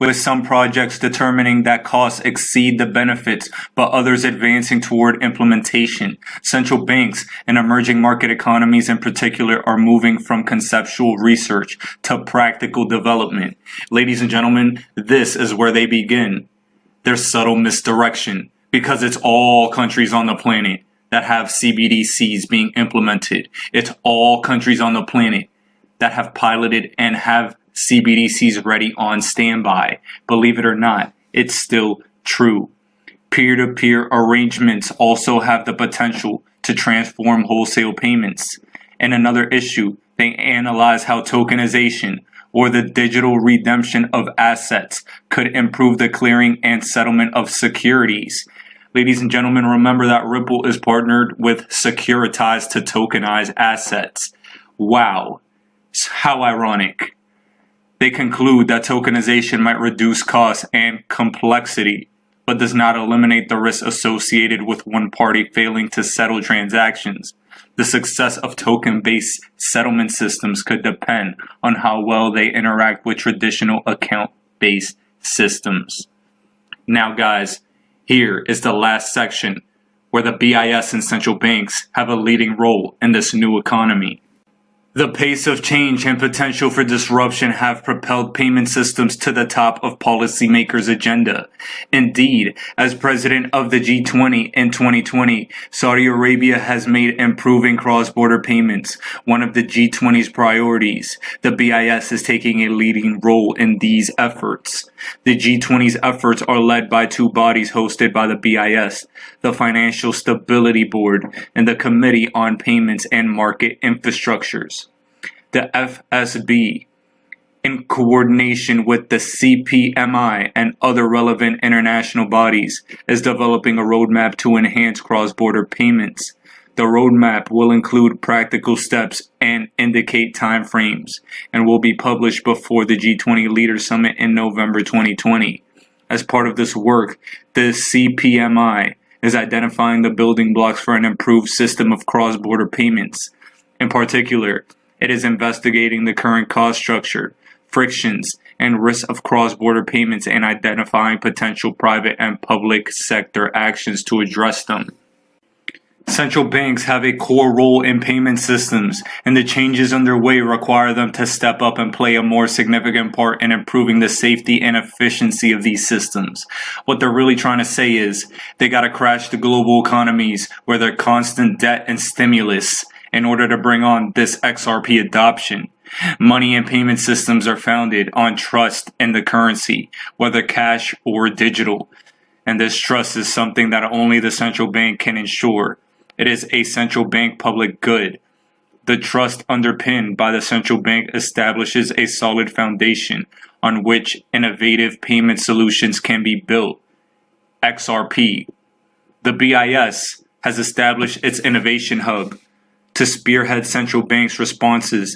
with some projects determining that costs exceed the benefits, but others advancing toward implementation. Central banks and emerging market economies in particular are moving from conceptual research to practical development. Ladies and gentlemen, this is where they begin their subtle misdirection, because it's all countries on the planet that have CBDCs being implemented. It's all countries on the planet that have piloted and have CBDCs ready on standby. Believe it or not, it's still true. Peer-to-peer arrangements also have the potential to transform wholesale payments. And another issue, they analyze how tokenization, or the digital redemption of assets, could improve the clearing and settlement of securities. Ladies and gentlemen, remember that Ripple is partnered with Securitize to tokenize assets. Wow, how ironic. They conclude that tokenization might reduce costs and complexity, but does not eliminate the risk associated with one party failing to settle transactions. The success of token-based settlement systems could depend on how well they interact with traditional account-based systems. Now guys, here is the last section where the BIS and central banks have a leading role in this new economy. The pace of change and potential for disruption have propelled payment systems to the top of policymakers' agenda. Indeed, as president of the G20 in 2020, Saudi Arabia has made improving cross-border payments one of the G20's priorities. The BIS is taking a leading role in these efforts. The G20's efforts are led by two bodies hosted by the BIS, the Financial Stability Board and the Committee on Payments and Market Infrastructures. The FSB, in coordination with the CPMI and other relevant international bodies, is developing a roadmap to enhance cross-border payments. The roadmap will include practical steps and indicate timeframes, and will be published before the G20 Leaders Summit in November 2020. As part of this work, the CPMI is identifying the building blocks for an improved system of cross-border payments. In particular, it is investigating the current cost structure, frictions, and risks of cross-border payments and identifying potential private and public sector actions to address them. Central banks have a core role in payment systems, and the changes underway require them to step up and play a more significant part in improving the safety and efficiency of these systems. What they're really trying to say is they got to crash the global economies where there's constant debt and stimulus in order to bring on this XRP adoption. Money and payment systems are founded on trust in the currency, whether cash or digital. And this trust is something that only the central bank can ensure. It is a central bank public good. The trust underpinned by the central bank establishes a solid foundation on which innovative payment solutions can be built. XRP. The BIS has established its innovation hub to spearhead central banks' responses